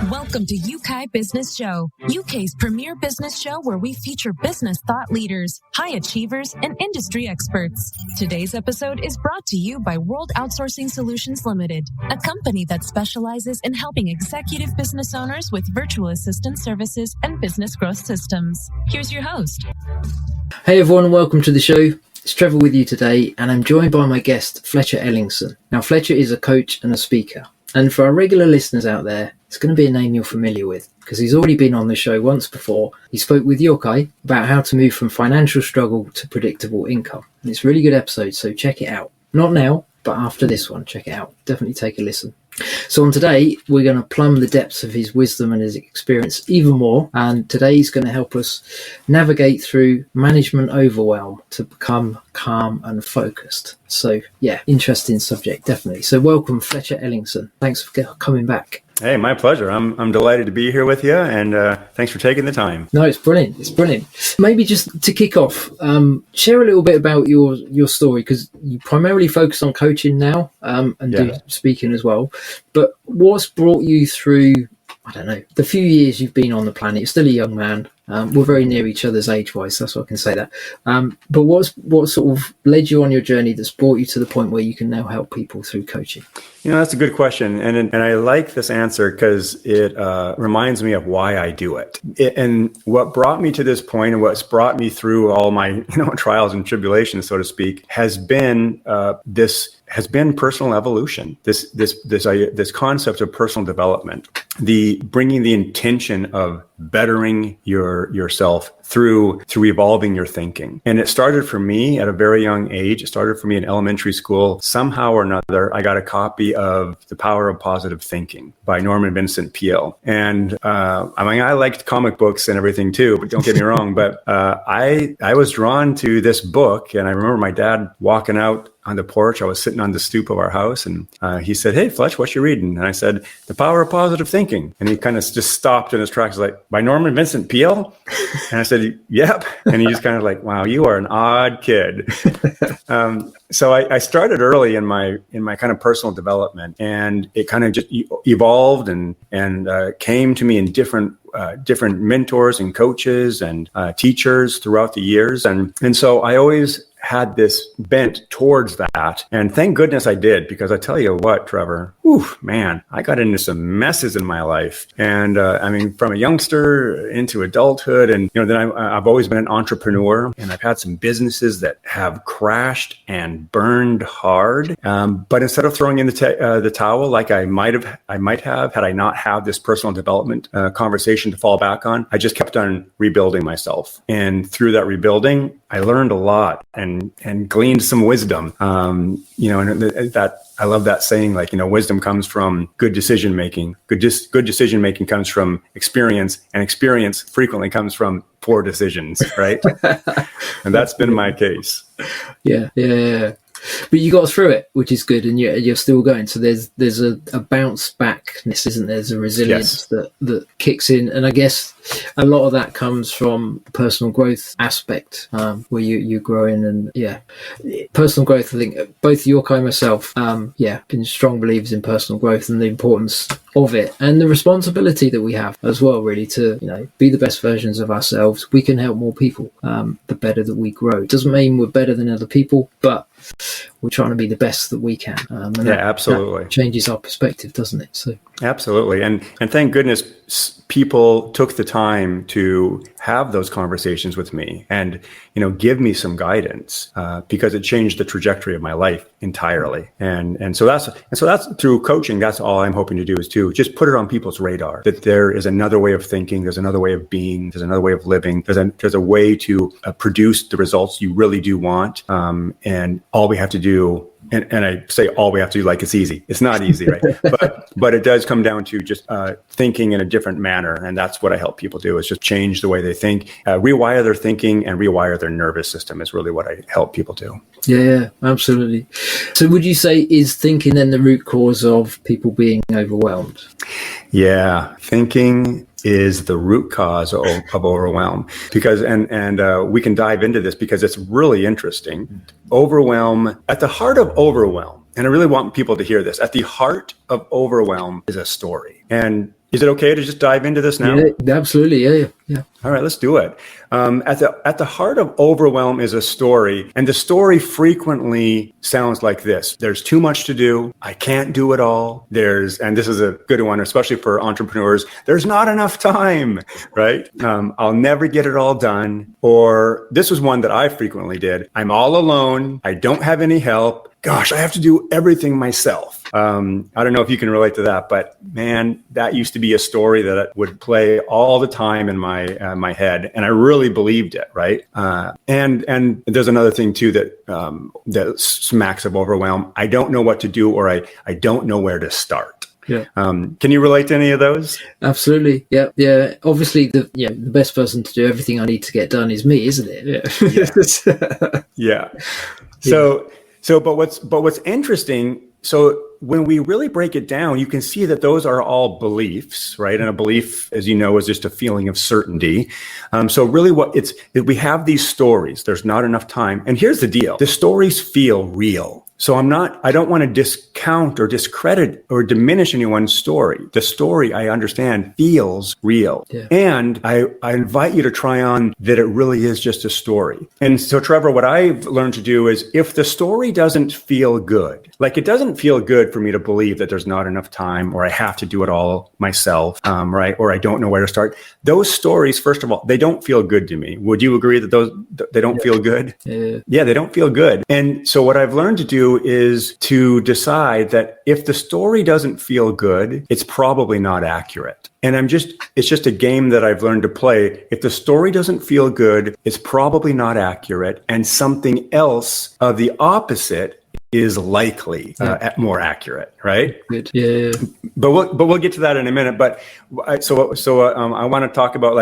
Welcome to Yeukai Business Show, UK's premier business show where we feature business thought leaders, high achievers, and industry experts. Today's episode is brought to you by World Outsourcing Solutions Limited, a company that specializes in helping executive business owners with virtual assistant services and business growth systems. Here's your host. Hey everyone, and welcome to the show. It's Trevor with you today, and I'm joined by my guest, Fletcher Ellingson. Now, Fletcher is a coach and a speaker. And for our regular listeners out there, it's going to be a name you're familiar with because he's already been on the show once before. He spoke with Yeukai about how to move from financial struggle to predictable income. And it's a really good episode, so check it out. Not now, but after this one, check it out. Definitely take a listen. So on today, we're going to plumb the depths of his wisdom and his experience even more. And today he's going to help us navigate through management overwhelm to become calm and focused. So yeah, interesting subject, definitely. So welcome, Fletcher Ellingson. Thanks for coming back. Hey, my pleasure. I'm delighted to be here with you, and thanks for taking the time. No, it's brilliant. It's brilliant. Maybe just to kick off, share a little bit about your story, because you primarily focus on coaching now and do speaking as well. But what's brought you through, I don't know, the few years you've been on the planet? You're still a young man. We're very near each other's age-wise, that's what I can say that. But what sort of led you on your journey that's brought you to the point where you can now help people through coaching? You know, that's a good question. And I like this answer because it reminds me of why I do it. And what brought me to this point and what's brought me through all my trials and tribulations, so to speak, has been personal evolution. This concept of personal development, the bringing the intention of bettering yourself through evolving your thinking. And it started for me at a very young age. It started for me in elementary school. Somehow or another, I got a copy of The Power of Positive Thinking by Norman Vincent Peale. And I liked comic books and everything too, but don't get me wrong. But I was drawn to this book, and I remember my dad walking out on the porch. I was sitting on the stoop of our house, and he said, "Hey, Fletch, what you reading?" And I said, "The Power of Positive Thinking." And he kind of just stopped in his tracks, like, "By Norman Vincent Peale?" And I said, "Yep." And he just kind of like, "Wow, you are an odd kid." So I started early in my kind of personal development, and it kind of just evolved and came to me in different mentors and coaches and teachers throughout the years. And so I always had this bent towards that. And thank goodness I did, because I tell you what, Trevor, man, I got into some messes in my life. And from a youngster into adulthood. And, then I've always been an entrepreneur, and I've had some businesses that have crashed and burned hard. But instead of throwing in the towel, like I might have had I not had this personal development conversation to fall back on, I just kept on rebuilding myself. And through that rebuilding, I learned a lot and gleaned some wisdom. And that I love that saying, like, wisdom comes from good decision making. Good decision making comes from experience, and experience frequently comes from poor decisions, right? And that's been my case. Yeah. But you got through it, which is good, and you're still going. So there's a bounce backness, isn't there? There's a resilience that kicks in, and I guess a lot of that comes from the personal growth aspect, where you're growing, and personal growth. I think both Yeukai and myself, been strong believers in personal growth and the importance of it, and the responsibility that we have as well, really, to be the best versions of ourselves. We can help more people, the better that we grow. It doesn't mean we're better than other people, but we're trying to be the best that we can. Absolutely. That changes our perspective, doesn't it? So absolutely. And thank goodness people took the time to have those conversations with me and, give me some guidance, because it changed the trajectory of my life entirely. And so that's through coaching. That's all I'm hoping to do, is to just put it on people's radar that there is another way of thinking. There's another way of being. There's another way of living. There's a way to produce the results you really do want. And all we have to do, and I say all we have to do like it's easy. It's not easy, right? But it does come down to just thinking in a different manner. And that's what I help people do, is just change the way they think, rewire their thinking and rewire their nervous system is really what I help people do. Yeah, absolutely. So would you say, is thinking then the root cause of people being overwhelmed? Yeah, thinking is the root cause of overwhelm, because and we can dive into this because it's really interesting. Overwhelm, at the heart of overwhelm, and I really want people to hear this, at the heart of overwhelm is a story. And Is it okay to just dive into this now? Yeah, absolutely. Yeah. All right, let's do it. At the heart of overwhelm is a story, and the story frequently sounds like this: there's too much to do, I can't do it all. And this is a good one, especially for entrepreneurs. There's not enough time, right? I'll never get it all done. Or this was one that I frequently did: I'm all alone, I don't have any help. Gosh, I have to do everything myself. I don't know if you can relate to that, but man, that used to be a story that would play all the time in my head, and I really believed it, right? And there's another thing too that smacks of overwhelm. I don't know what to do, or I don't know where to start. Yeah. Can you relate to any of those? Absolutely. Yeah. Obviously, the best person to do everything I need to get done is me, isn't it? Yeah. But what's interesting, so when we really break it down, you can see that those are all beliefs, right? And a belief, as you know, is just a feeling of certainty. So really we have these stories, there's not enough time. And here's the deal: the stories feel real. So I don't want to discount or discredit or diminish anyone's story. The story, I understand, feels real. Yeah. And I invite you to try on that it really is just a story. And so, Trevor, what I've learned to do is, if the story doesn't feel good, like it doesn't feel good for me to believe that there's not enough time, or I have to do it all myself, right? Or I don't know where to start. Those stories, first of all, they don't feel good to me. Would you agree that they don't feel good? Yeah, they don't feel good. And so what I've learned to do is to decide that if the story doesn't feel good, it's probably not accurate. And it's just a game that I've learned to play. If the story doesn't feel good, it's probably not accurate, and something else of the opposite is likely more accurate, right? Good. Yeah. But we'll get to that in a minute. But I want to talk about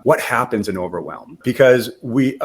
what happens in overwhelm, because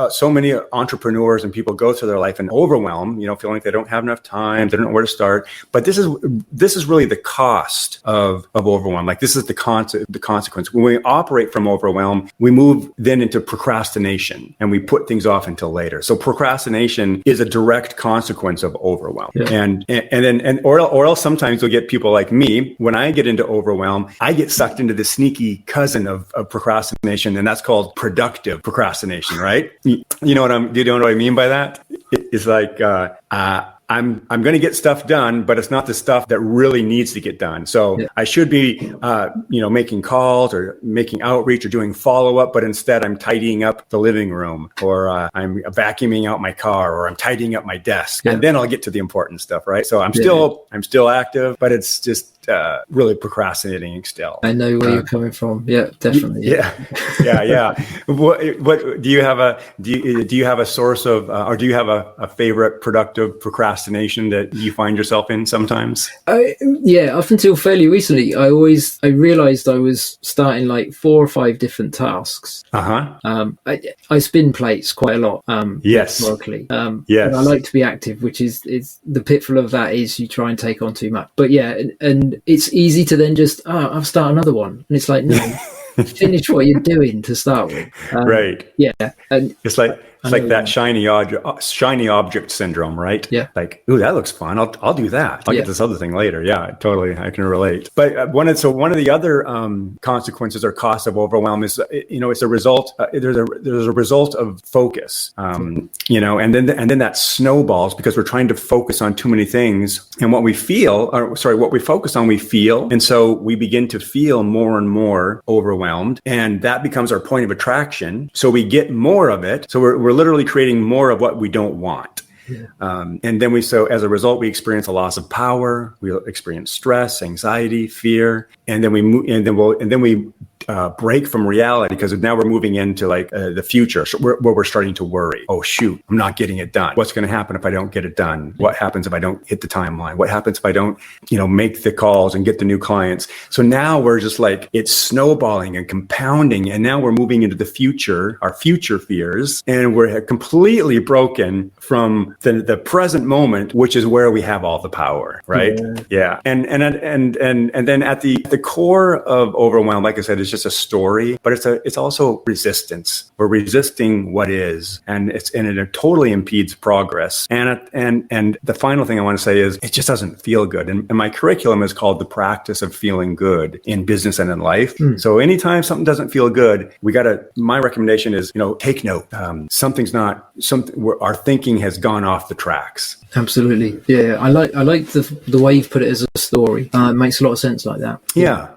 so many entrepreneurs and people go through their life in overwhelm, feeling like they don't have enough time, they don't know where to start. But this is really the cost of overwhelm. Like, this is the consequence. When we operate from overwhelm, we move then into procrastination, and we put things off until later. So procrastination is a direct consequence of overwhelm. Yeah. Or else sometimes you'll get people like me. When I get into overwhelm, I get sucked into the sneaky cousin of procrastination, and that's called productive procrastination, right? Do you know what I mean by that? It's like, I'm going to get stuff done, but it's not the stuff that really needs to get done. So I should be, making calls or making outreach or doing follow up, but instead I'm tidying up the living room, or I'm vacuuming out my car, or I'm tidying up my desk, and then I'll get to the important stuff, right? So I'm still active, but it's just really procrastinating still. I know where you're coming from. Yeah, definitely. Yeah. What do you have a source of, or do you have a favorite productive procrastination that you find yourself in sometimes? Up until fairly recently, I realized I was starting like 4 or 5 different tasks. I spin plates quite a lot. Yes. Historically. Yes. And I like to be active, which is the pitfall of that is you try and take on too much. But and it's easy to then just, I'll start another one. And it's like, no, finish what you're doing to start with. Right. Yeah. And it's like that shiny object syndrome, right? Yeah. Like, ooh, that looks fun. I'll do that. I'll get this other thing later. Yeah, totally. I can relate. But one of the other consequences or costs of overwhelm is, it's a result. There's a result of focus. And then that snowballs because we're trying to focus on too many things. And what we focus on, we feel. And so we begin to feel more and more overwhelmed, and that becomes our point of attraction. So we get more of it. So we're literally creating more of what we don't want. Yeah. And then as a result, we experience a loss of power. We experience stress, anxiety, fear, and then we break from reality, because now we're moving into the future, where we're starting to worry. Oh shoot, I'm not getting it done. What's going to happen if I don't get it done? What happens if I don't hit the timeline? What happens if I don't, make the calls and get the new clients? So now we're just it's snowballing and compounding, and now we're moving into the future, our future fears, and we're completely broken from the present moment, which is where we have all the power, right? Yeah. And then at the core of overwhelm, like I said, is just a story, but it's also resistance. We're resisting what is, and it totally impedes progress. And the final thing I want to say is it just doesn't feel good. And my curriculum is called The Practice of Feeling Good in Business and in Life. So anytime something doesn't feel good, my recommendation is, take note. Our thinking has gone off the tracks. Absolutely. Yeah. I like the way you've put it as a story. It makes a lot of sense like that. Yeah.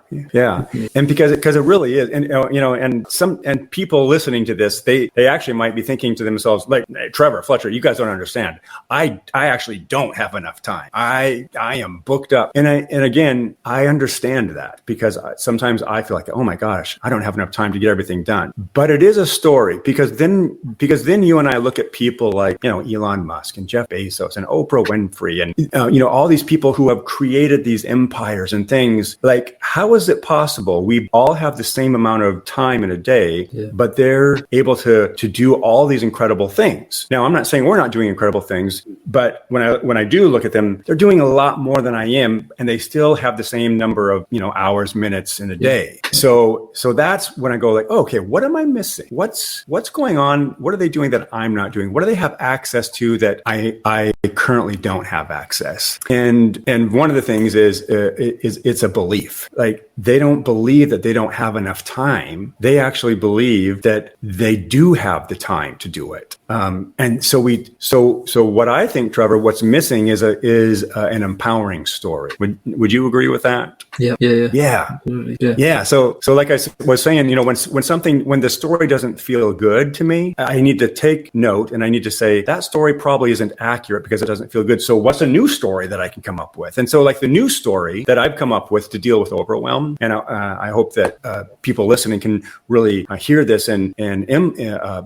And because it really is, and people listening to this, they actually might be thinking to themselves, like, hey, Trevor, Fletcher, you guys don't understand. I actually don't have enough time. I am booked up. And again, I understand that, because sometimes I feel like, oh my gosh, I don't have enough time to get everything done. But it is a story, because then you and I look at people like, Elon Musk and Jeff Bezos and Oprah Winfrey and, all these people who have created these empires and things. Like, how is it possible we all have the same amount of time in a day, but they're able to do all these incredible things? Now, I'm not saying we're not doing incredible things, but when I do look at them, they're doing a lot more than I am, and they still have the same number of, hours, minutes in a day. So that's when I go like, oh, okay, what am I missing? What's going on? What are they doing that I'm not doing? What do they have access to that I currently don't have access? And one of the things is it's a belief. Like, they don't believe that they don't have enough time. They actually believe that they do have the time to do it. And so what I think, Trevor, what's missing is an empowering story. Would you agree with that? Yeah. Absolutely. Yeah. So like I was saying, when the story doesn't feel good to me, I need to take note, and I need to say that story probably isn't accurate because it doesn't feel good. So what's a new story that I can come up with? And so, like, the new story that I've come up with to deal with overwhelm, and I hope that people listening can really hear this and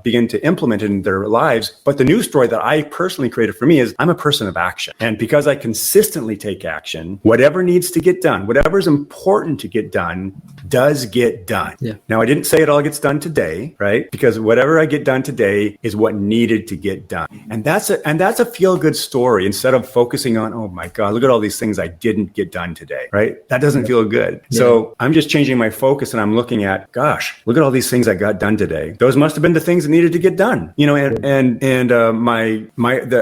begin to implement it in their lives. But the new story that I personally created for me is, I'm a person of action. And because I consistently take action, whatever needs to get done, whatever is important to get done, does get done. Yeah. Now, I didn't say it all gets done today, right? Because whatever I get done today is what needed to get done. And that's a feel-good story, instead of focusing on, oh my God, look at all these things I didn't get done today, right? That doesn't feel good. Yeah. So I'm just changing my focus, and I'm looking at, gosh, look at all these things I got done today. Those must have been the things that needed to get done. The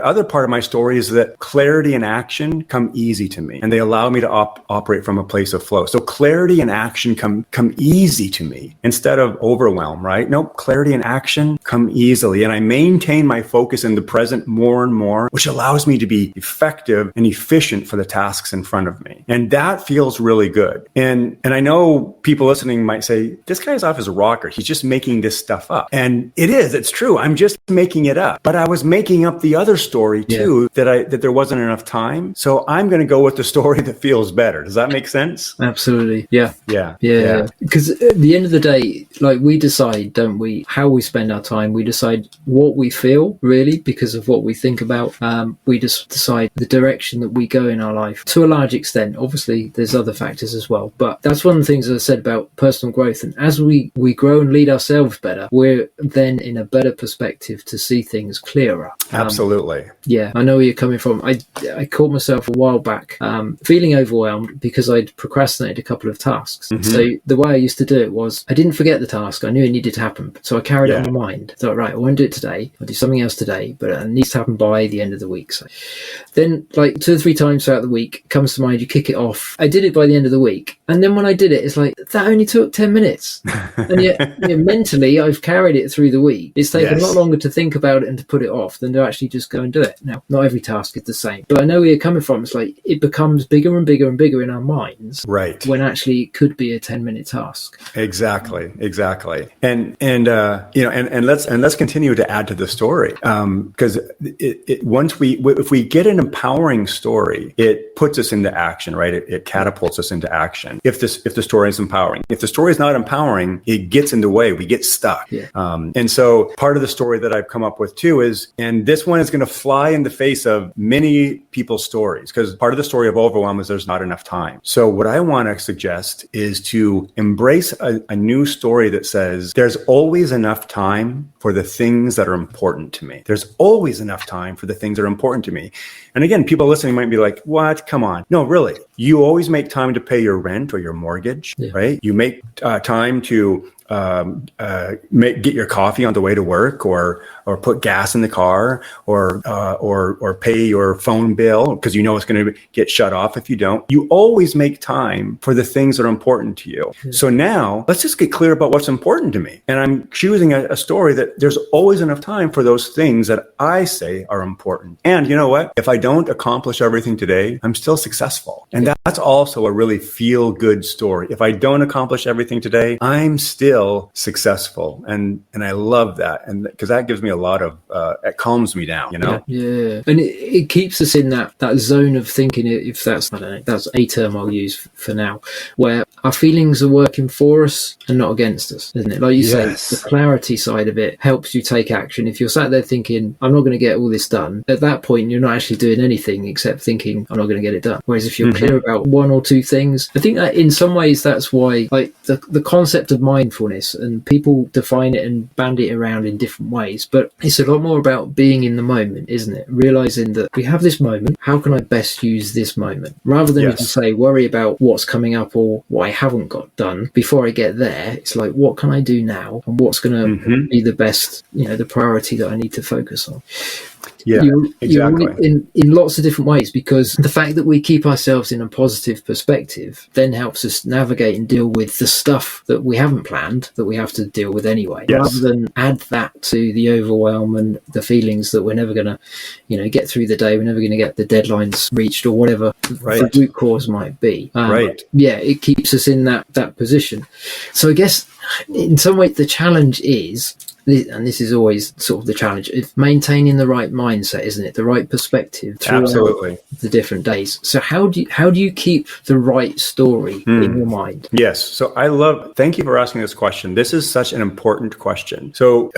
other part of my story is that clarity and action come easy to me, and they allow me to operate from a place of flow. So clarity and action come easy to me instead of overwhelm, right? Nope, clarity and action come easily, and I maintain my focus in the present more and more, which allows me to be effective and efficient for the tasks in front of me. And that feels really good. And I know people listening might say, this guy's off his rocker. He's just making this stuff up. And it's true. I'm just making it up. But I was making up the other story too, that there wasn't enough time. So I'm going to go with the story that feels better. Does that make sense? Absolutely. Yeah. Because at the end of the day, like, we decide, don't we, how we spend our time. We decide what we feel, really, because of what we think about. We just decide the direction that we go in our life to a large extent. Obviously, there's other factors as well. But that's one of the things that I said about personal growth. And as we grow and lead ourselves better, we're then in a better perspective to see things clearer. Absolutely. I know where you're coming from. I caught myself a while back feeling overwhelmed because I'd procrastinated a couple of tasks. Mm-hmm. So the way I used to do it was, I didn't forget the task. I knew it needed to happen. So I carried it on my mind. So, right, I won't do it today. I'll do something else today, but it needs to happen by the end of the week. So then, like, 2 or 3 times throughout the week, it comes to mind, you kick it off. I did it by the end of the week. And then when I did it, it's like, that only took 10 minutes. And yet, mentally, I've carried it through the week. It's taken a lot longer to think about it and to put it off than to actually just go and do it. Now, not every task is the same, but I know where you're coming from. It's like, it becomes bigger and bigger and bigger in our minds. Right. When actually it could be a 10-minute task. Exactly. And let's continue to add to the story. Because if we get an empowering story, it puts us into action, right? It catapults us into action. If the story is empowering, if the story is not empowering, it gets in the way. We get stuck. Yeah. And so part of the story that I've come up with too is, and this one is going to fly in the face of many people's stories, because part of the story of overwhelm is there's not enough time. So what I want to suggest is to embrace a new story that says there's always enough time for the things that are important to me. There's always enough time for the things that are important to me. And again, people listening might be like, what? Come on. No, really. You always make time to pay your rent or your mortgage, right? You make time to get your coffee on the way to work, or put gas in the car, or pay your phone bill because you know it's going to get shut off if you don't. You always make time for the things that are important to you. So now let's just get clear about what's important to me. And I'm choosing a story that there's always enough time for those things that I say are important. And you know what? If I don't accomplish everything today, I'm still successful. And that's also a really feel good story. If I don't accomplish everything today, I'm still successful. And I love that. And because that gives me a lot of, it calms me down, you know? Yeah. And it keeps us in that zone of thinking, if that's, I don't know, that's a term I'll use for now, where our feelings are working for us and not against us, isn't it? Like you say, the clarity side of it helps you take action. If you're sat there thinking, I'm not going to get all this done, at that point, you're not actually doing anything except thinking, I'm not going to get it done. Whereas if you're clear about one or two things, I think that in some ways, that's why, like, the concept of mindfulness, and people define it and bandy it around in different ways, but it's a lot more about being in the moment, isn't it? Realizing that we have this moment, how can I best use this moment? Rather than, as you say, worry about what's coming up or what I haven't got done before I get there. It's like, what can I do now, and what's going to be the best, the priority that I need to focus on. Exactly. In lots of different ways, because the fact that we keep ourselves in a positive perspective then helps us navigate and deal with the stuff that we haven't planned that we have to deal with anyway, rather than add that to the overwhelm and the feelings that we're never going to get through the day, we're never going to get the deadlines reached, or whatever the root cause might be. It keeps us in that position. So I guess in some way the challenge is, and this is always sort of the challenge, is maintaining the right mindset, isn't it? The right perspective throughout the different days. So how do you keep the right story in your mind? Yes. So thank you for asking this question. This is such an important question. So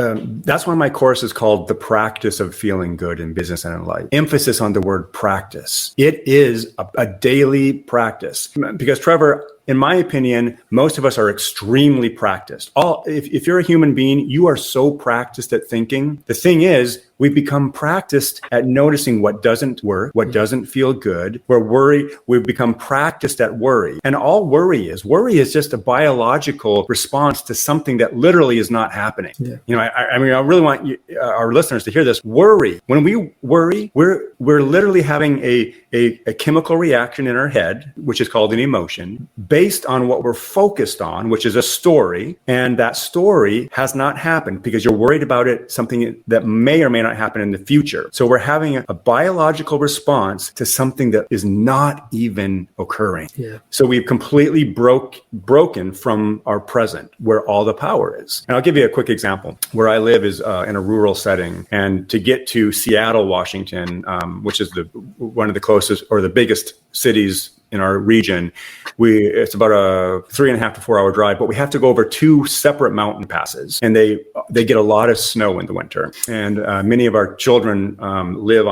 that's why my course is called The Practice of Feeling Good in Business and in Life. Emphasis on the word practice. It is a daily practice, because Trevor, in my opinion, most of us are extremely practiced. If you're a human being, you are so practiced at thinking. The thing is, we've become practiced at noticing what doesn't work, what doesn't feel good. We've become practiced at worry. And all worry is just a biological response to something that literally is not happening. I really want our listeners to hear this. Worry. When we worry, we're literally having a chemical reaction in our head, which is called an emotion, based on what we're focused on, which is a story. And that story has not happened because you're worried about it, something that may or may not happen in the future. So we're having a biological response to something that is not even occurring. So we've completely broken from our present, where all the power is. And I'll give you a quick example. Where I live is in a rural setting, and to get to Seattle, Washington, which is one of the closest or the biggest cities in our region, it's about a 3.5 to 4 hour drive, but we have to go over 2 separate mountain passes, and they get a lot of snow in the winter. And many of our children live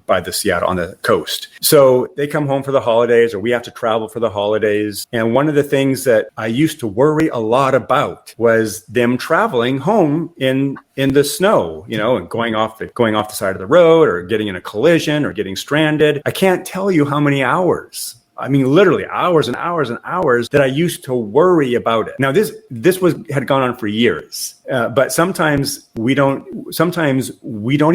by the Seattle, on the coast. So they come home for the holidays, or we have to travel for the holidays. And one of the things that I used to worry a lot about was them traveling home in the snow, and going off the side of the road, or getting in a collision, or getting stranded. I can't tell you how many hours. I mean, literally hours and hours and hours that I used to worry about it. Now, this had gone on for years, but sometimes we don't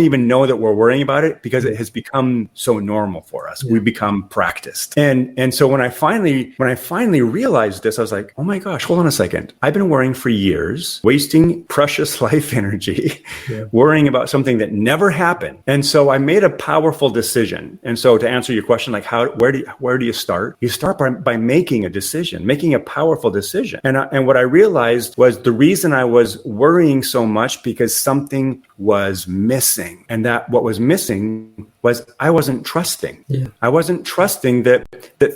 even know that we're worrying about it because it has become so normal for us. We become practiced. And so when I finally realized this, I was like, oh my gosh, hold on a second. I've been worrying for years, wasting precious life energy, worrying about something that never happened. And so I made a powerful decision. And so to answer your question, like where do you start? You start by making a decision, making a powerful decision. And what I realized was the reason I was worrying so much because something was missing. And that what was missing was I wasn't trusting. I wasn't trusting that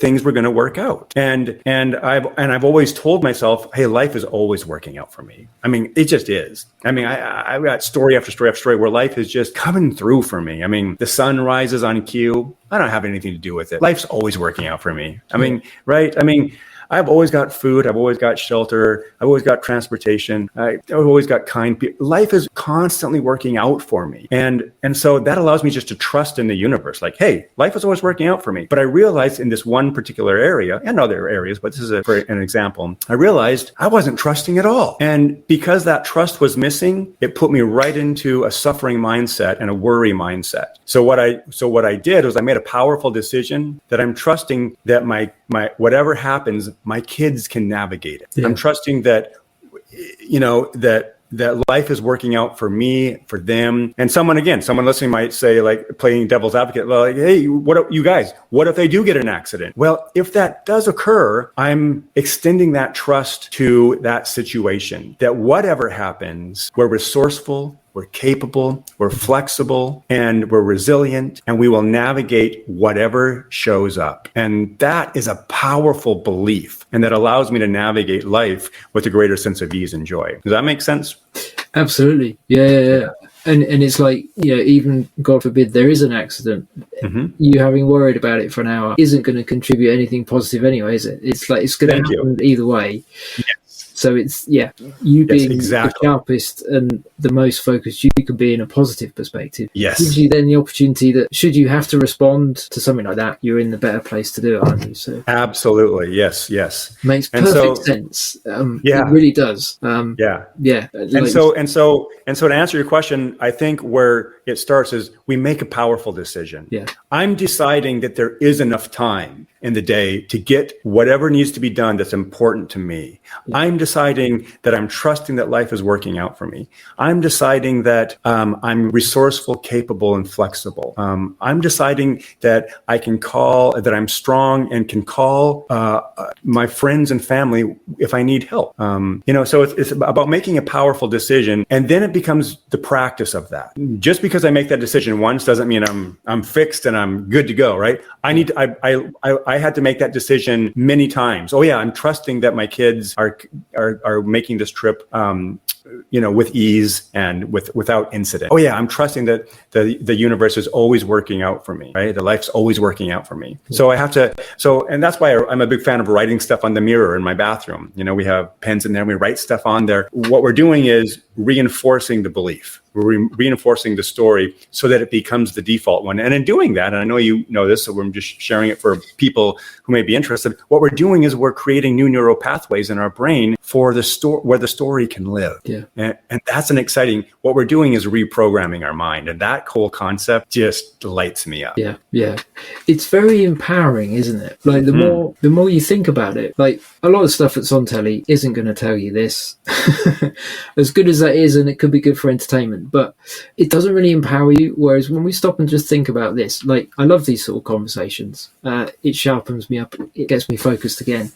things were going to work out. And I've always told myself, hey, life is always working out for me. I mean, it just is. I mean, I've got story after story after story where life is just coming through for me. I mean, the sun rises on cue. I don't have anything to do with it. Life's always working out for me. I mean, right? I mean, I've always got food. I've always got shelter. I've always got transportation. I've always got kind people. Life is constantly working out for me. And so that allows me just to trust in the universe. Like, hey, life is always working out for me. But I realized in this one particular area and other areas, but this is for an example, I realized I wasn't trusting at all. And because that trust was missing, it put me right into a suffering mindset and a worry mindset. So what I did was I made a powerful decision that I'm trusting that my whatever happens, my kids can navigate it. Yeah. I'm trusting that, that life is working out for me, for them. And someone listening might say, like, playing devil's advocate, like, hey, what if they do get an accident? Well, if that does occur, I'm extending that trust to that situation, that whatever happens, we're resourceful, we're capable, we're flexible, and we're resilient, and we will navigate whatever shows up. And that is a powerful belief, and that allows me to navigate life with a greater sense of ease and joy. Does that make sense? Absolutely. Yeah. And it's like, even God forbid there is an accident, you having worried about it for an hour isn't going to contribute anything positive anyway, is it? It's like, it's going to happen either way. Yes. So it's, you being the sharpest and the most focused you can be in a positive perspective. Yes. Gives you then the opportunity that should you have to respond to something like that, you're in the better place to do it, aren't you? So absolutely. Yes. Makes perfect sense. It really does. And so to answer your question, I think where it starts is we make a powerful decision. Yeah. I'm deciding that there is enough time in the day to get whatever needs to be done that's important to me. Yeah. I'm deciding that I'm trusting that life is working out for me. I'm deciding that I'm resourceful, capable, and flexible. I'm deciding that that I'm strong and can call my friends and family if I need help. So it's about making a powerful decision, and then it becomes the practice of that. Just because I make that decision once doesn't mean I'm fixed and I'm good to go, right? I had to make that decision many times. Oh yeah, I'm trusting that my kids are making this trip with ease and without incident. Oh yeah, I'm trusting that the universe is always working out for me, right? The life's always working out for me. So I have to, and that's why I'm a big fan of writing stuff on the mirror in my bathroom. We have pens in there, we write stuff on there. What we're doing is reinforcing the belief. We're reinforcing the story so that it becomes the default one. And in doing that, and I know you know this, so I'm just sharing it for people who may be interested. What we're doing is we're creating new neural pathways in our brain for the where the story can live. Yeah. And that's what we're doing is reprogramming our mind. And that whole concept just lights me up. Yeah. It's very empowering, isn't it? Like the more you think about it, like a lot of stuff that's on telly isn't going to tell you this. As good as that is, and it could be good for entertainment, but it doesn't really empower you. Whereas when we stop and just think about this, like I love these sort of conversations. It sharpens me up. It gets me focused again.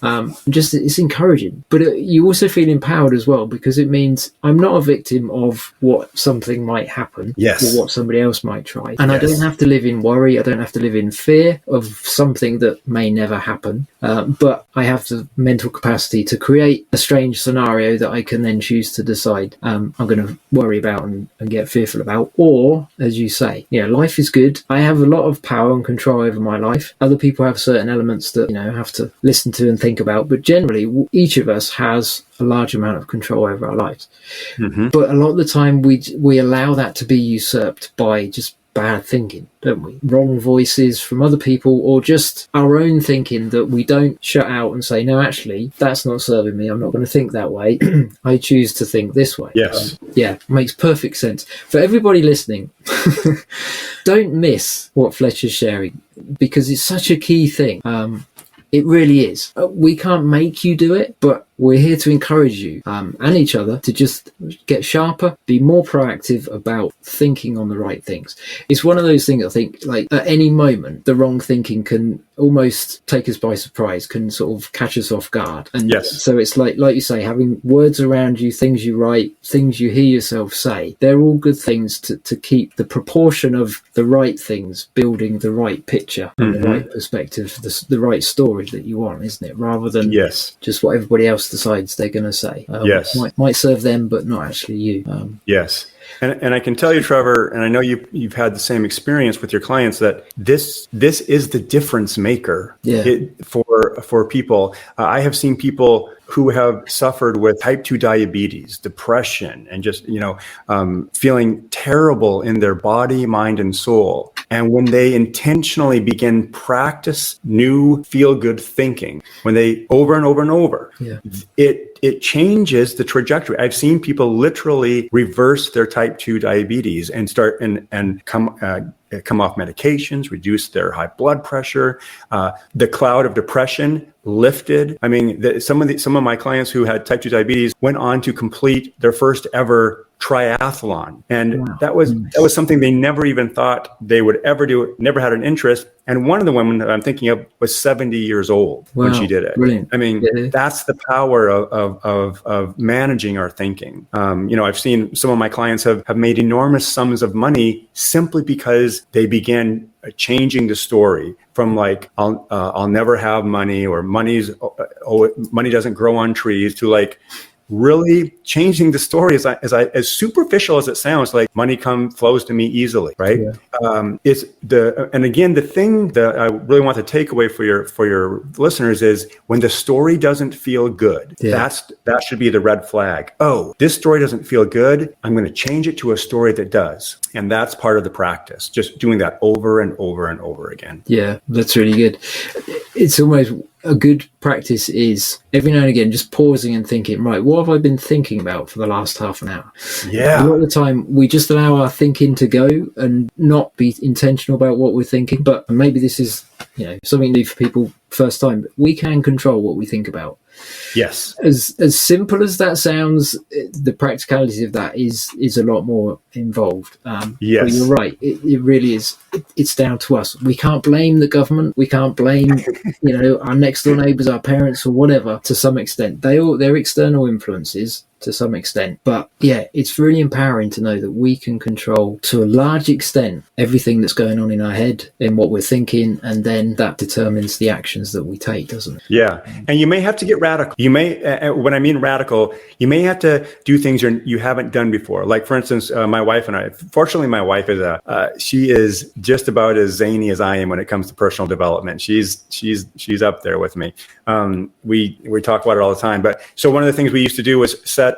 It's encouraging, but you also feel empowered as well, because it means I'm not a victim of what something might happen or what somebody else might try. And I don't have to live in worry. I don't have to live in fear of something that may never happen. But I have the mental capacity to create a strange scenario that I can then choose to decide I'm going to worry about and get fearful about. Or, as you say, life is good. I have a lot of power and control over my life. Other people have certain elements that, have to listen to and think about. But generally, each of us has a large amount of control over our lives. Mm-hmm. But a lot of the time, we allow that to be usurped by just bad thinking, don't we? Wrong voices from other people, or just our own thinking that we don't shut out and say, no, actually, that's not serving me. I'm not going to think that way. I choose to think this way. Yes. Makes perfect sense. For everybody listening, don't miss what Fletcher's sharing, because it's such a key thing. It really is. We can't make you do it, but we're here to encourage you and each other to just get sharper, be more proactive about thinking on the right things. It's one of those things, I think, like at any moment, the wrong thinking can almost take us by surprise, can sort of catch us off guard. And so it's like you say, having words around you, things you write, things you hear yourself say, they're all good things to keep the proportion of the right things, building the right picture and the right perspective, the right story that you want, isn't it? Rather than just what everybody else else decides they're going to say. Yes. Might serve them, but not actually you. Yes. And I can tell you, Trevor, and I know you've had the same experience with your clients, that this is the difference maker for people. I have seen people who have suffered with type 2 diabetes, depression, and just, feeling terrible in their body, mind, and soul. And when they intentionally begin practice new feel-good thinking, when they over and over and over, it changes the trajectory. I've seen people literally reverse their type 2 diabetes and start and come off medications, reduce their high blood pressure. The cloud of depression lifted. I mean, some of my clients who had type 2 diabetes went on to complete their first ever triathlon. And that was something they never even thought they would ever do, never had an interest. And one of the women that I'm thinking of was 70 years old when she did it. Brilliant. I mean, that's the power of managing our thinking. I've seen some of my clients have made enormous sums of money simply because they began changing the story from like, I'll never have money, or money doesn't grow on trees, to like, really changing the story as superficial as it sounds, like money flows to me easily, right? And again, the thing that I really want to take away for your listeners is when the story doesn't feel good, that should be the red flag. Oh, this story doesn't feel good. I'm going to change it to a story that does. And that's part of the practice, just doing that over and over and over again. Yeah, that's really good. It's almost a good practice is every now and again just pausing and thinking, right, what have I been thinking about for the last half an hour? Yeah. A lot of the time we just allow our thinking to go and not be intentional about what we're thinking. But maybe this is, something new for people first time, but we can control what we think about. Yes. As simple as that sounds, the practicality of that is a lot more involved. Yes. But you're right. It really is. It's down to us. We can't blame the government. We can't blame, our next door neighbours, our parents, or whatever. To some extent, they're external influences to some extent. But yeah, it's really empowering to know that we can control to a large extent everything that's going on in our head and what we're thinking, and then that determines the actions that we take, doesn't it? Yeah. And you may have to get radical. You may, when I mean radical, you may have to do things you haven't done before. Like, for instance, my wife and I, fortunately, my wife she is just about as zany as I am when it comes to personal development. She's up there with me. We talk about it all the time. But so one of the things we used to do was set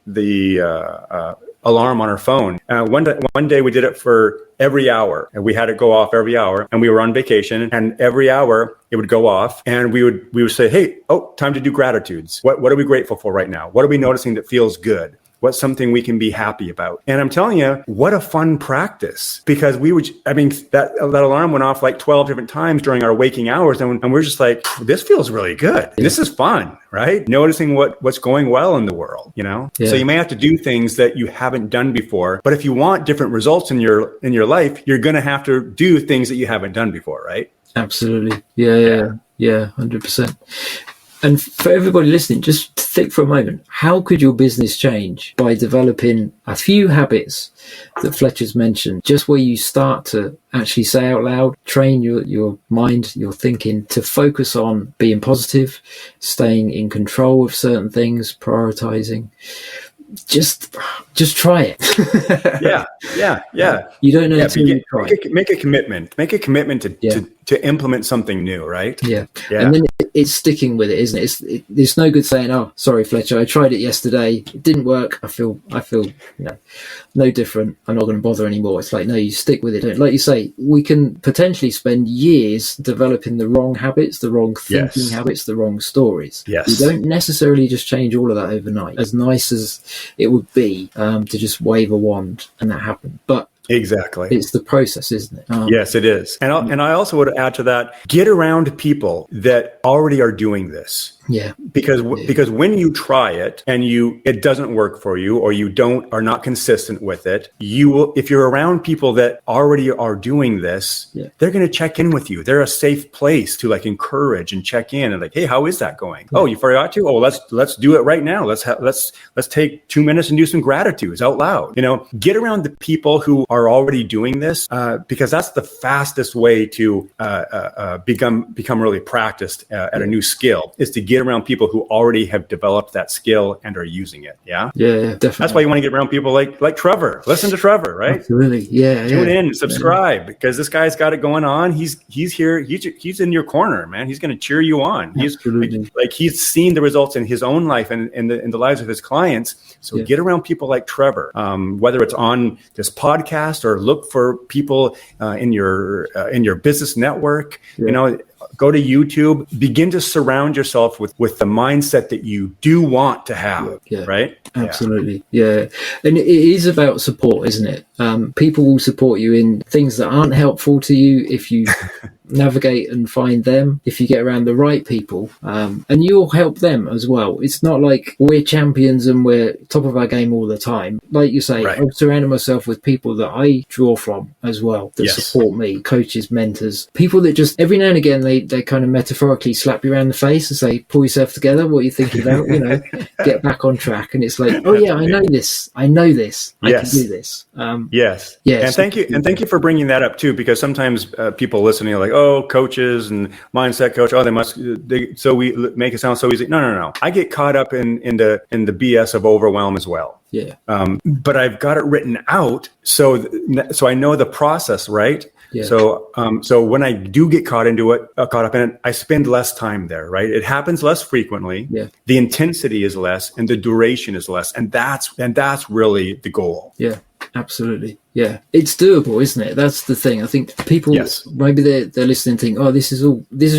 the alarm on our phone. One day we did it for every hour, and we had it go off every hour, and we were on vacation, and every hour it would go off, and we would say, hey, time to do gratitudes. What are we grateful for right now? What are we noticing that feels good? What's something we can be happy about? And I'm telling you, what a fun practice, because that alarm went off like 12 different times during our waking hours. And we're just like, this feels really good. This is fun, right? Noticing what's going well in the world, Yeah. So you may have to do things that you haven't done before, but if you want different results in your life, you're going to have to do things that you haven't done before, right? Absolutely. Yeah, 100%. And for everybody listening, just think for a moment, how could your business change by developing a few habits that Fletcher's mentioned, just where you start to actually say out loud, train your mind, your thinking to focus on being positive, staying in control of certain things, prioritizing. Just try it. Yeah. You don't know until you try. Make a commitment. Make a commitment to implement something new, right? Yeah. And then it's sticking with it, isn't it? It's no good saying, "Oh, sorry, Fletcher, I tried it yesterday. It didn't work. I feel no different. I'm not going to bother anymore." It's like, no, you stick with it. Like you say, we can potentially spend years developing the wrong habits, the wrong thinking habits, the wrong stories. Yes. You don't necessarily just change all of that overnight. As nice as it would be to just wave a wand and that happen, but exactly, it's the process, isn't it? Yes, it is. And I also would add to that, get around people that already are doing this. Yeah. Because when you try it and it doesn't work for you, or you are not consistent with it, you will, if you're around people that already are doing this, they're going to check in with you. They're a safe place to like encourage and check in and like, hey, how is that going? Yeah. Oh, you forgot to? Oh, let's do it right now. Let's take 2 minutes and do some gratitudes out loud. Get around the people who are already doing this, because that's the fastest way to become really practiced at a new skill, is to get around people who already have developed that skill and are using it. Yeah, definitely. That's why you want to get around people like Trevor. Listen to Trevor, right? Absolutely. Yeah. Tune in, subscribe, because this guy's got it going on. He's here. He's in your corner, man. He's going to cheer you on. He's like he's seen the results in his own life and in the lives of his clients. So get around people like Trevor, whether it's on this podcast or look for people in your business network. Go to YouTube, begin to surround yourself with the mindset that you do want to have, right? Absolutely. Yeah. And it is about support, isn't it? People will support you in things that aren't helpful to you if you navigate and find them, if you get around the right people, and you'll help them as well. It's not like we're champions and we're top of our game all the time. Like you say, I'm surrounding myself with people that I draw from as well, that support me, coaches, mentors, people that just every now and again they kind of metaphorically slap you around the face and say, pull yourself together, what are you thinking about, get back on track. And it's like, oh yeah, I know this, I can do this. And thank you for bringing that up too, because sometimes people listening are like, oh, coaches and mindset coach, so we make it sound so easy. No. I get caught up in the BS of overwhelm as well. Yeah. But I've got it written out so I know the process, right? Yeah. So when I do get caught up in it, I spend less time there, right? It happens less frequently. Yeah. The intensity is less and the duration is less. And that's really the goal. Yeah, absolutely. Yeah. It's doable, isn't it? That's the thing. I think people, maybe they're listening and think, oh, this is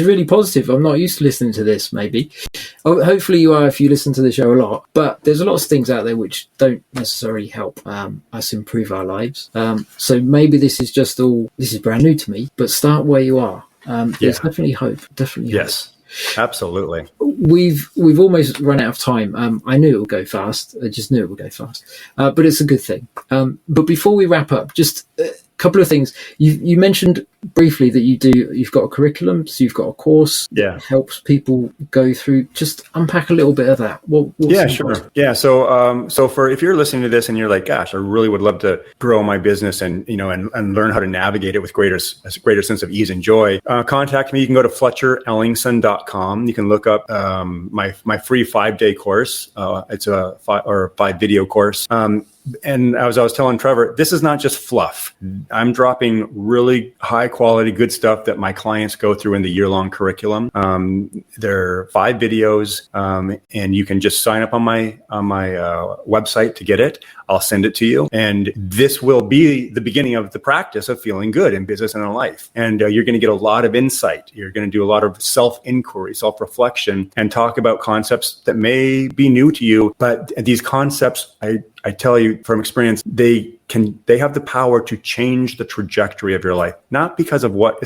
really positive. I'm not used to listening to this, maybe. Hopefully you are if you listen to the show a lot. But there's a lot of things out there which don't necessarily help us improve our lives. So maybe this is brand new to me, but start where you are. There's definitely hope. Yes. Absolutely. We've almost run out of time. I knew it would go fast. I just knew it would go fast. But it's a good thing. But before we wrap up, just a couple of things. You mentioned briefly that you've got a curriculum, so you've got a course that helps people go through. Just unpack a little bit of that. Sure. Yeah. So for if you're listening to this and you're like, gosh, I really would love to grow my business and learn how to navigate it with greater sense of ease and joy, contact me. You can go to FletcherEllingson.com. You can look up my free 5-day course. It's a 5-video course. And as I was telling Trevor, this is not just fluff. I'm dropping really high quality, good stuff that my clients go through in the year-long curriculum. There are 5 videos, and you can just sign up on my website to get it. I'll send it to you. And this will be the beginning of the practice of feeling good in business and in life. And you're going to get a lot of insight. You're going to do a lot of self-inquiry, self-reflection, and talk about concepts that may be new to you. But these concepts, I tell you from experience, they have the power to change the trajectory of your life. Not because of what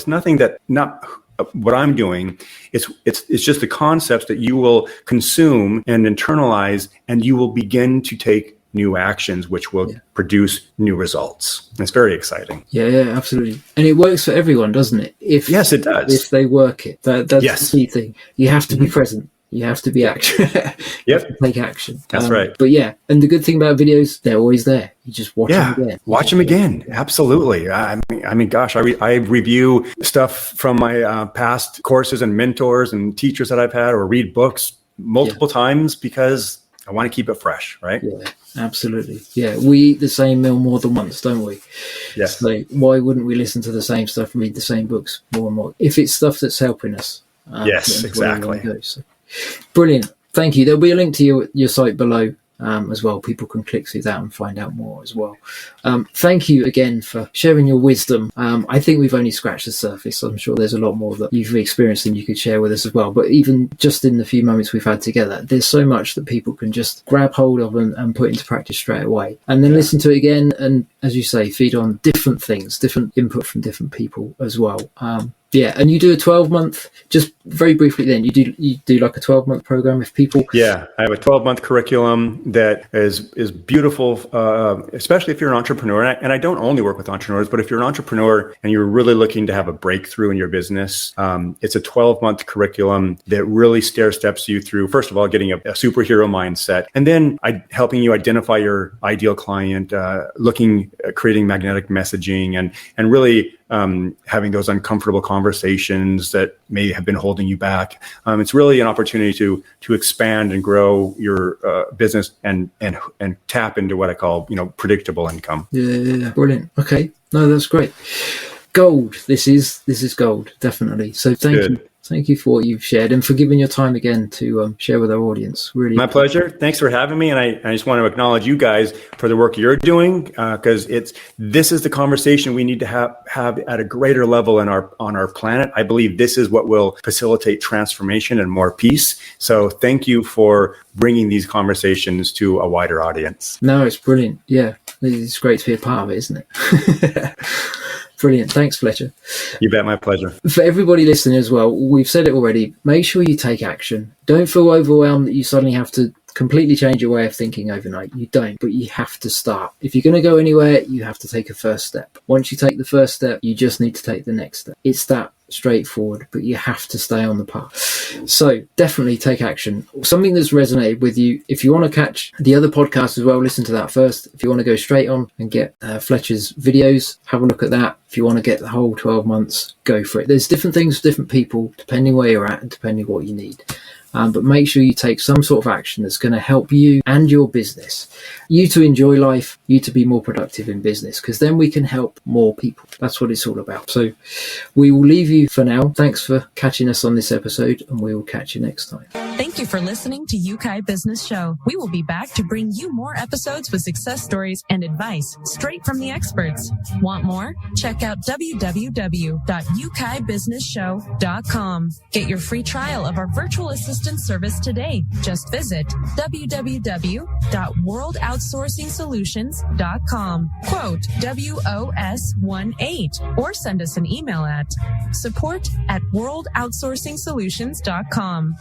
I'm doing. It's just the concepts that you will consume and internalize, and you will begin to take new actions, which will produce new results. It's very exciting. Yeah, absolutely. And it works for everyone, doesn't it? Yes, it does. If they work it. That's the key thing. You have to be present. You have to be action. Take action. That's right. But and the good thing about videos, they're always there. You just watch them again. Watch them again. Absolutely. I mean, gosh, I review stuff from my past courses and mentors and teachers that I've had, or read books multiple times because I want to keep it fresh, right? Yeah, absolutely. Yeah, we eat the same meal more than once, don't we? Yes. So why wouldn't we listen to the same stuff, read the same books more and more, if it's stuff that's helping us? Yes, exactly. So, brilliant. Thank you. There'll be a link to your site below as well. People can click through that and find out more as well. Thank you again for sharing your wisdom. I think we've only scratched the surface. I'm sure there's a lot more that you've experienced and you could share with us as well. But even just in the few moments we've had together, there's so much that people can just grab hold of and put into practice straight away. And then listen to it again. And as you say, feed on different things, different input from different people as well. Yeah, and you do a 12-month, just very briefly then, you do like a 12-month program if people... Yeah, I have a 12-month curriculum that is beautiful, especially if you're an entrepreneur. And I don't only work with entrepreneurs, but if you're an entrepreneur and you're really looking to have a breakthrough in your business, it's a 12-month curriculum that really stair-steps you through, first of all, getting a superhero mindset, and then helping you identify your ideal client, creating magnetic messaging, and really having those uncomfortable conversations that may have been holding you back. It's really an opportunity to expand and grow your business and tap into what I call, predictable income. Yeah, brilliant. Okay, no, that's great. Gold. This is gold, definitely. So thank you for what you've shared and for giving your time again to share with our audience. Really, my pleasure. Thanks for having me, and I just want to acknowledge you guys for the work you're doing, because this is the conversation we need to have at a greater level on our planet. I believe this is what will facilitate transformation and more peace. So thank you for bringing these conversations to a wider audience. No, it's brilliant. Yeah, it's great to be a part of it, isn't it? Brilliant. Thanks, Fletcher. You bet. My pleasure. For everybody listening as well, we've said it already. Make sure you take action. Don't feel overwhelmed that you suddenly have to completely change your way of thinking overnight. You don't, but you have to start. If you're going to go anywhere, you have to take a first step. Once you take the first step, you just need to take the next step. It's that straightforward, but you have to stay on the path. So definitely take action. Something that's resonated with you. If you want to catch the other podcast as well, listen to that first. If you want to go straight on and get Fletcher's videos, have a look at that. If you want to get the whole 12 months, go for it. There's different things for different people, depending where you're at and depending what you need. But make sure you take some sort of action that's going to help you and your business, you to enjoy life, you to be more productive in business, because then we can help more people. That's what it's all about. So we will leave you for now. Thanks for catching us on this episode, and we will catch you next time. Thank you for listening to Yeukai Business Show. We will be back to bring you more episodes with success stories and advice straight from the experts. Want more? Check out www.yukaibusinessshow.com. Get your free trial of our virtual assistant service today. Just visit www.worldoutsourcingsolutions.com. Quote WOS18 or send us an email at support@worldoutsourcingsolutions.com.